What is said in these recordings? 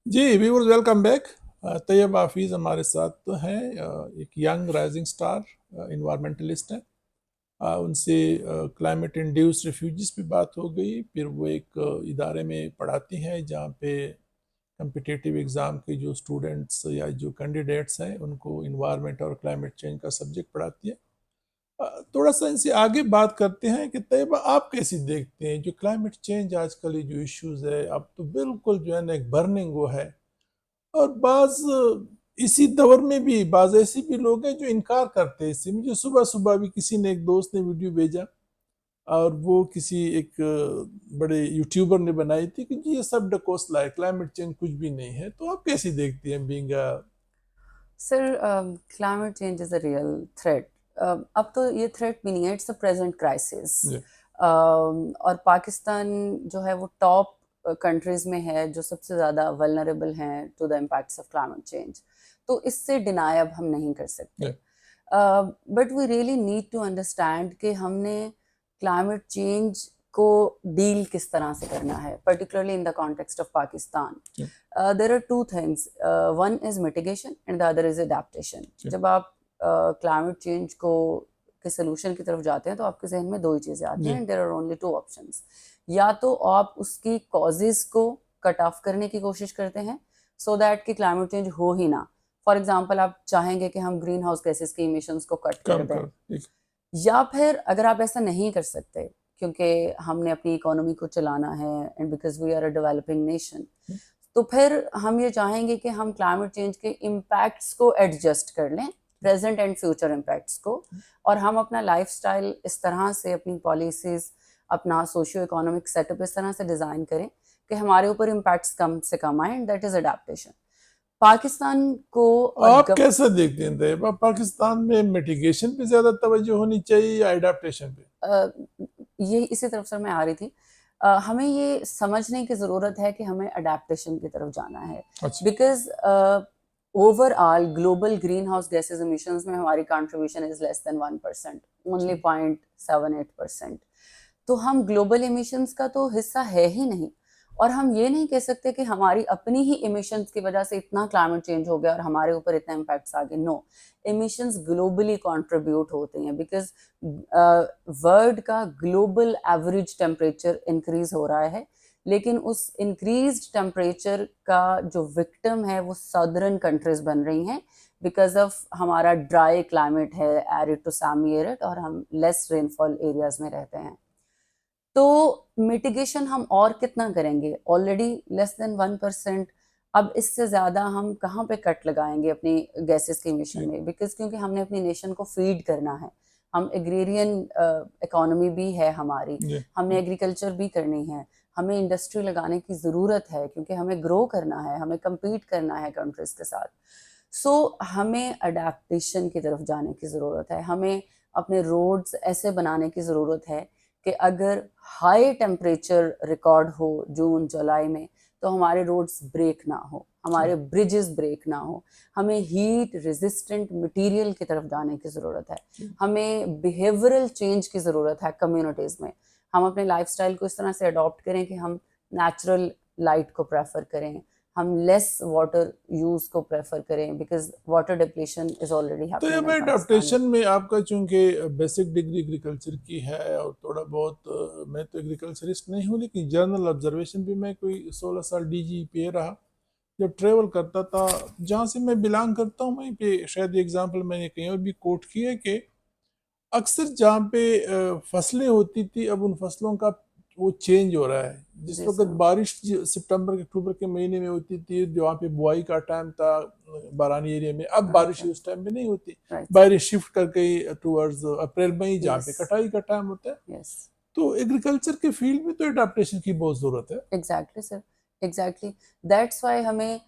जी viewers welcome back. Tayyab हाफिज़ हमारे साथ तो हैं, एक यंग राइजिंग स्टार इन्वायरमेंटलिस्ट हैं। उनसे क्लाइमेट इंड्यूस्ड रिफ्यूजीज पे बात हो गई। फिर वो एक इदारे में पढ़ाती हैं जहाँ पे कम्पिटिटिव एग्ज़ाम के जो स्टूडेंट्स या जो कैंडिडेट्स हैं उनको इन्वायरमेंट और क्लाइमेट चेंज का सब्जेक्ट पढ़ाती है। थोड़ा सा इनसे आगे बात करते हैं कि तैयबा आप कैसे देखते हैं जो क्लाइमेट चेंज आजकल ये जो इश्यूज है, अब तो बिल्कुल जो है ना एक बर्निंग वो है। और बाज इसी दौर में भी बाज ऐसे भी लोग हैं जो इनकार करते हैं इससे। मुझे सुबह सुबह भी किसी ने, एक दोस्त ने वीडियो भेजा और वो किसी एक बड़े यूट्यूबर ने बनाई थी कि जी ये सब डकोसला है, क्लाइमेट चेंज कुछ भी नहीं है। तो आप कैसे देखती हैं being sir, climate change is a real threat. अब तो ये थ्रेट भी नहीं है, इट्स अ प्रेजेंट क्राइसिस। और पाकिस्तान जो है वो टॉप कंट्रीज में है जो सबसे ज़्यादा वल्नरेबल हैं to the impacts of climate change. तो इससे डिनाई अब हम नहीं कर सकते। But we really need to understand कि हमने क्लाइमेट चेंज को डील किस तरह से करना है, particularly in the context of Pakistan. There are two things. One is mitigation and the other is adaptation. जब आप climate change को के सोल्यूशन की तरफ जाते हैं तो आपके जहन में दो ही चीज़ें आती हैं, and there are only two options. या तो आप उसकी कॉजेज को कट ऑफ करने की कोशिश करते हैं so that कि क्लाइमेट चेंज हो ही ना। फॉर एग्जाम्पल, आप चाहेंगे कि हम ग्रीन हाउस गैसेस की इमिशंस को कट कर कम दें, कर। या फिर अगर आप ऐसा नहीं कर सकते क्योंकि हमने अपनी इकोनॉमी को चलाना है and because we are a developing nation, तो फिर हम ये चाहेंगे कि हम क्लाइमेट चेंज के इम्पैक्ट्स को एडजस्ट कर लें, प्रेजेंट एंड फ्यूचर इम्पैक्ट्स को, और हम अपना लाइफस्टाइल इस तरह से, अपनी पॉलिसीज, अपना सोशियो इकोनॉमिक सेटअप इस तरह से डिज़ाइन करें कि हमारे ऊपर इम्पैक्ट्स कम से कम आए, and that is adaptation. Pakistan को और आप कैसे देखते हैं तैयबा, पाकिस्तान में मिटिगेशन पे ज्यादा तवज्जो होनी चाहिए या एडाप्टेशन पे? ये इसी तरफ सर मैं आ रही थी। हमें ये समझने की ज़रूरत है कि हमें अडेप्टेशन की तरफ जाना है, अच्छा। Because overall global green house gases emissions में हमारी contribution is less than 1%, only 0.78%। तो हम ग्लोबल एमिशंस का तो हिस्सा है ही नहीं, और हम ये नहीं कह सकते कि हमारी अपनी ही एमिशंस की वजह से इतना क्लाइमेट चेंज हो गया और हमारे ऊपर इतना इम्पैक्ट्स आ गए। नो, एमिशंस ग्लोबली कंट्रीब्यूट होते हैं, बिकॉज वर्ल्ड का ग्लोबल एवरेज टेम्परेचर इंक्रीज हो रहा है, लेकिन उस इंक्रीज टेम्परेचर का जो विक्टिम है वो सदर्न कंट्रीज बन रही हैं, बिकॉज ऑफ हमारा ड्राई क्लाइमेट है, एरिड टू सेमी एरिड, और हम लेस रेनफॉल एरियाज में रहते हैं। तो मिटिगेशन हम और कितना करेंगे, ऑलरेडी लेस देन 1%। अब इससे ज़्यादा हम कहाँ पे कट लगाएंगे अपनी गैसेस के इमिशन में, बिकॉज क्योंकि हमने अपनी नेशन को फीड करना है। हम एग्रेरियन इकोनॉमी भी है हमारी, हमने एग्रीकल्चर भी करनी है, हमें इंडस्ट्री लगाने की ज़रूरत है क्योंकि हमें ग्रो करना है, हमें कम्पीट करना है कंट्रीज के साथ। सो हमें अडेप्टेशन की तरफ जाने की ज़रूरत है। हमें अपने रोड्स ऐसे बनाने की ज़रूरत है कि अगर हाई टेम्परेचर रिकॉर्ड हो जून जुलाई में, तो हमारे रोड्स ब्रेक ना हो, हमारे ब्रिजेस ब्रेक ना हो। हमें हीट रेजिस्टेंट मटेरियल की तरफ जाने की ज़रूरत है। हमें बिहेवियरल चेंज की ज़रूरत है कम्युनिटीज़ में। हम अपने लाइफस्टाइल को इस तरह से अडॉप्ट करें कि हम नेचुरल लाइट को प्रेफर करें, हम लेस वाटर यूज को प्रेफर करें, because water depletion is already तो ये हैपनिंग इन भाई पाकिस्तान। अडॉप्टेशन में आपका चूंकि बेसिक डिग्री एग्रीकल्चर की है और थोड़ा बहुत मैं तो एग्रीकल्चरिस्ट नहीं हूँ, लेकिन जर्नल ऑब्जर्वेशन भी मैं कोई 16 साल डीजी पे रहा। जब ट्रेवल करता था जहाँ से मैं बिलोंग करता हूँ वहीं पे, शायद ये एग्जाम्पल मैंने कहीं और भी कोट किया है कि अक्सर जहाँ पे फसलें होती थी अब उन फसलों का वो चेंज हो रहा है। जिस जी वक्त सर। बारिश सितंबर अक्टूबर के महीने में होती थी जो वहाँ पे बुआई का टाइम था बारानी एरिया में, अब राइट बारिश सर। उस टाइम में नहीं होती। Right sir. बारिश शिफ्ट कर गई टूवर्ड्स अप्रैल मई जहाँ पे यस। कटाई का टाइम होता है। यस। तो एग्रीकल्चर के फील्ड में तो एडाप्टेशन की बहुत जरूरत है। Exactly sir. Exactly. That's why हमें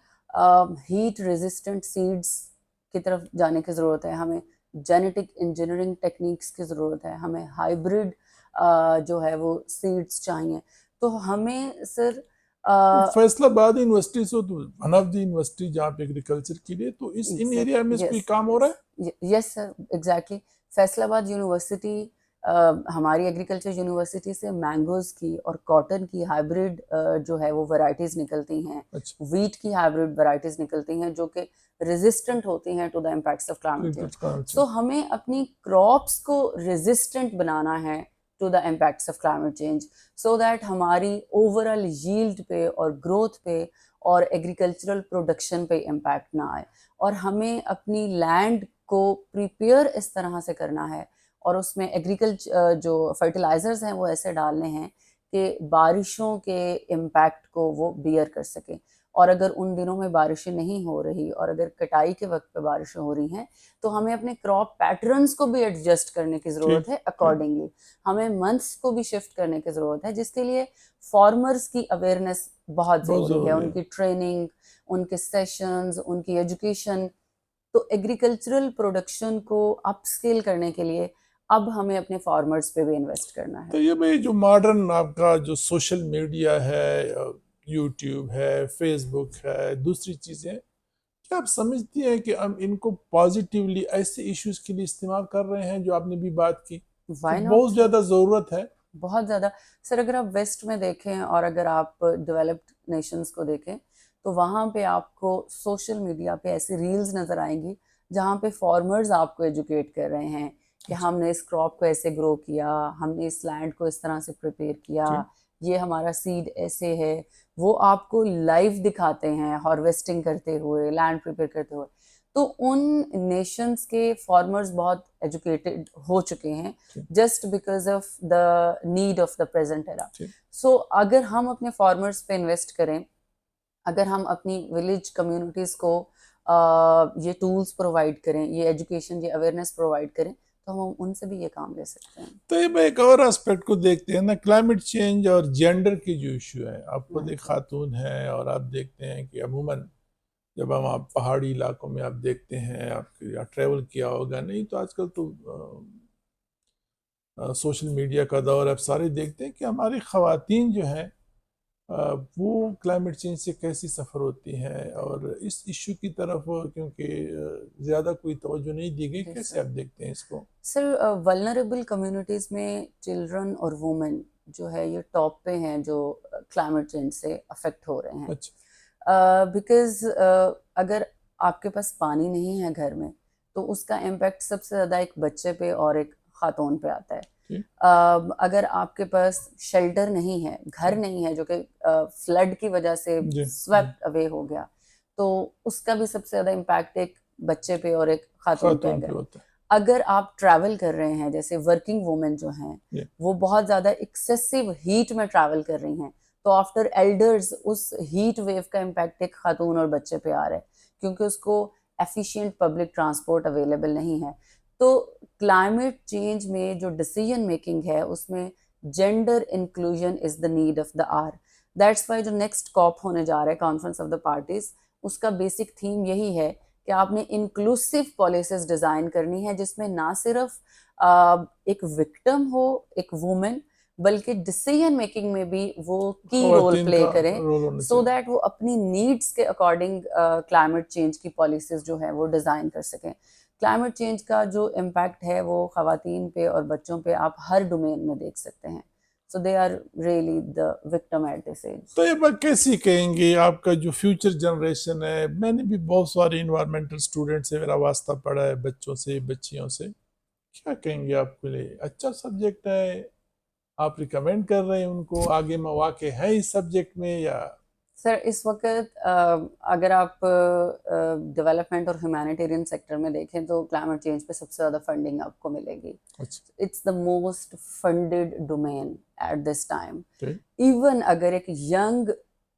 हीट रेजिस्टेंट सीड्स की तरफ जाने की ज़रूरत है, हमें जेनेटिक इंजीनियरिंग टेक्निक्स की ज़रूरत है, हमें हाइब्रिड जो है वो सीड्स चाहिए। तो हमें सर फैसलाबाद यूनिवर्सिटी सो तो वन ऑफ द यूनिवर्सिटी जहाँ पे एग्रीकल्चर के लिए, तो इस इन एरिया में कोई यस। काम हो रहा है? Yes. Yes sir, exactly. Faisalabad university हमारी एग्रीकल्चर यूनिवर्सिटी से मैंगोज की और कॉटन की हाइब्रिड जो है वो वैरायटीज निकलती हैं, अच्छा, वीट की हाइब्रिड वैरायटीज निकलती हैं जो कि रेजिस्टेंट होती हैं to the impacts of climate change. So हमें अपनी क्रॉप्स को रेजिस्टेंट बनाना है to the impacts of climate change, so that हमारी ओवरऑल यील्ड पे और ग्रोथ पे और एग्रीकल्चरल प्रोडक्शन पे इम्पैक्ट ना आए। और हमें अपनी लैंड को प्रिपेयर इस तरह से करना है और उसमें एग्रीकल्चर जो फर्टिलाइजर्स हैं वो ऐसे डालने हैं कि बारिशों के इम्पैक्ट को वो बियर कर सकें। और अगर उन दिनों में बारिशें नहीं हो रही और अगर कटाई के वक्त पे बारिशें हो रही हैं तो हमें अपने क्रॉप पैटर्न्स को भी एडजस्ट करने की ज़रूरत है अकॉर्डिंगली। हमें मंथ्स को भी शिफ्ट करने की ज़रूरत है, जिसके लिए फार्मर्स की अवेयरनेस बहुत ज़रूरी है, उनकी ट्रेनिंग, उनके सेशंस, उनकी एजुकेशन। तो एग्रीकल्चरल प्रोडक्शन को अपस्केल करने के लिए अब हमें अपने फार्मर्स पे भी इन्वेस्ट करना है। तो ये भाई जो मॉडर्न आपका जो सोशल मीडिया है, यूट्यूब है, फेसबुक है, दूसरी चीज़ें, क्या आप समझती हैं कि हम इनको पॉजिटिवली ऐसे इश्यूज के लिए इस्तेमाल कर रहे हैं जो आपने भी बात की, कि व्हाई नॉट बहुत सर, ज़्यादा ज़रूरत है? बहुत ज़्यादा। सर अगर आप वेस्ट में देखें और अगर आप डेवलप्ड नेशंस को देखें तो वहाँ पे आपको सोशल मीडिया पे ऐसी रील्स नज़र आएंगी जहाँ पे फार्मर्स आपको एजुकेट कर रहे हैं कि अच्छा, हमने इस क्रॉप को ऐसे ग्रो किया, हमने इस लैंड को इस तरह से प्रिपेयर किया, ठीक, ये हमारा सीड ऐसे है। वो आपको लाइव दिखाते हैं हार्वेस्टिंग करते हुए, लैंड प्रिपेयर करते हुए। तो उन नेशंस के फार्मर्स बहुत एजुकेटेड हो चुके हैं ठीक, just because of the need of the present era. ठीक, सो अगर हम अपने फार्मर्स पे इन्वेस्ट करें, अगर हम अपनी विलेज कम्युनिटीज़ को ये टूल्स प्रोवाइड करें, ये एजुकेशन, ये अवेयरनेस प्रोवाइड करें, तो हम उनसे भी ये काम ले सकते हैं। तो ये मैं एक और एस्पेक्ट को देखते हैं ना, क्लाइमेट चेंज और जेंडर की जो इशू है, आप खुद एक Right. खातून है और आप देखते हैं कि अमूमन जब हम आप पहाड़ी इलाकों में आप देखते हैं, आप या ट्रैवल किया होगा, नहीं तो आजकल तो सोशल मीडिया का दौर, आप सारे देखते हैं कि हमारी ख़वातीन जो हैं वो क्लाइमेट चेंज से कैसी सफ़र होती हैं, और इस इशू की तरफ क्योंकि ज़्यादा कोई तवज्जो नहीं दी गई, जी कैसे सर। आप देखते हैं इसको? सर वल्नरेबल कम्युनिटीज़ में चिल्ड्रन और वुमेन जो है ये टॉप पे हैं जो क्लाइमेट चेंज से अफेक्ट हो रहे हैं। अच्छा, बिकॉज अगर आपके पास पानी नहीं है घर में तो उसका इम्पैक्ट सबसे ज़्यादा एक बच्चे पे और एक खातून पे आता है। ठीक, अगर आपके पास शेल्टर नहीं है, घर ठीक, नहीं है जो कि फ्लड की वजह से जी, स्वेप्ट अवे हो गया, तो उसका भी सबसे ज़्यादा इम्पैक्ट एक बच्चे पे और एक खातून पे खातून पे आएगा। होता अगर आप ट्रैवल कर रहे हैं, जैसे वर्किंग वुमेन जो हैं है, वो बहुत ज़्यादा एक्सेसिव हीट में ट्रैवल कर रही हैं, तो आफ्टर एल्डर्स उस हीट वेव का इम्पैक्ट एक खातून और बच्चे पे आ रहा है क्योंकि उसको एफिशिएंट पब्लिक ट्रांसपोर्ट अवेलेबल नहीं है। तो क्लाइमेट चेंज में जो डिसीजन मेकिंग है उसमें gender inclusion is the need of the hour. That's why जो नेक्स्ट कॉप होने जा रहा है, कॉन्फ्रेंस ऑफ द पार्टीज, उसका बेसिक थीम यही है कि आपने इंक्लूसिव पॉलिसीज डिजाइन करनी है जिसमें ना सिर्फ एक विक्टिम हो, एक वुमेन, बल्कि डिसीजन मेकिंग में भी वो की रोल ख़वातीन प्ले का करें, रोल होना सो चाहिए। दैट वो अपनी नीड्स के अकॉर्डिंग क्लाइमेट चेंज की पॉलिसीज जो है वो डिजाइन कर सकें। क्लाइमेट चेंज का जो इम्पैक्ट है वो खवातीन पे और बच्चों पे आप हर डोमेन में देख सकते हैं। So they are really the victim at this age. तो ये बात कैसी कहेंगे, आपका जो फ्यूचर जनरेशन है, मैंने भी बहुत सारे इन्वायरमेंटल स्टूडेंट से मेरा वास्ता पड़ा है, बच्चों से, बच्चियों से, क्या कहेंगे आपके लिए अच्छा सब्जेक्ट है? आप रिकमेंड कर रहे हैं उनको, आगे मौके हैं इस सब्जेक्ट में या? सर इस वक्त अगर आप डेवलपमेंट और ह्यूमैनिटेरियन सेक्टर में देखें तो क्लाइमेट चेंज पे सबसे ज़्यादा फंडिंग आपको मिलेगी। अच्छा, it's the most funded domain at this time. ठीक, इवन अगर एक यंग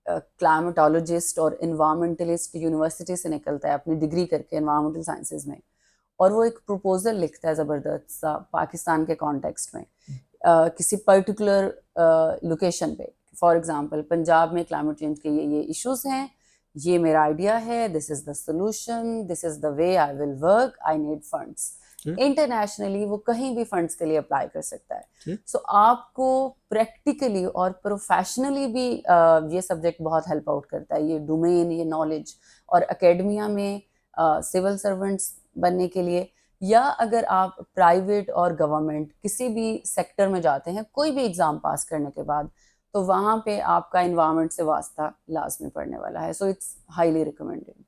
क्लाइमेटोलॉजिस्ट और इन्वायरमेंटलिस्ट यूनिवर्सिटी से निकलता है अपनी डिग्री करके इन्वायरमेंटल साइंसेज में, और वो एक प्रपोजल लिखता है ज़बरदस्त सा पाकिस्तान के कॉन्टेक्स्ट में, किसी पर्टिकुलर लोकेशन पे, फॉर एग्जांपल पंजाब में क्लाइमेट चेंज के ये इश्यूज हैं, ये मेरा आइडिया है, this is the solution, this is the way I will work, I need funds. ठीक, इंटरनेशनली वो कहीं भी फंड्स के लिए अप्लाई कर सकता है। ठीक, सो आपको प्रैक्टिकली और प्रोफेशनली भी ये सब्जेक्ट बहुत हेल्प आउट करता है, ये डोमेन, ये नॉलेज। और एकेडमिया में सिविल सर्वेंट्स बनने के लिए या अगर आप प्राइवेट और गवर्नमेंट किसी भी सेक्टर में जाते हैं कोई भी एग्जाम पास करने के बाद, तो वहां पे आपका इन्वायरमेंट से वास्ता लाजमी पड़ने वाला है, so it's highly recommended.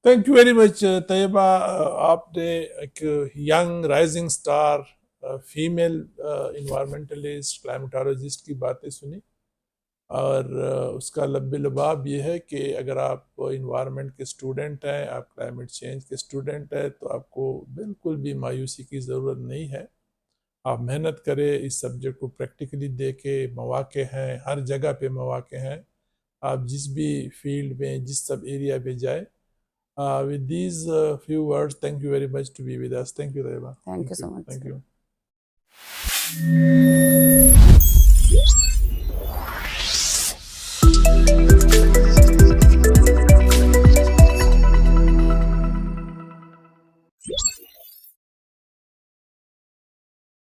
Thank you very much Tayyaba. आपने एक young rising star female environmentalist climatologist की बातें सुनी, और उसका लब्बे लबाब ये है कि अगर आप इन्वायरमेंट के स्टूडेंट हैं, आप क्लाइमेट चेंज के स्टूडेंट हैं, तो आपको बिल्कुल भी मायूसी की ज़रूरत नहीं है। आप मेहनत करें, इस सब्जेक्ट को प्रैक्टिकली देखें, मौके हैं, हर जगह पे मौके हैं। आप जिस भी फील्ड में, जिस सब एरिया पे जाए। With these few words, thank you very much to be with us. Thank you, Reba. Thank you Thank so you. Much Thank sir. you.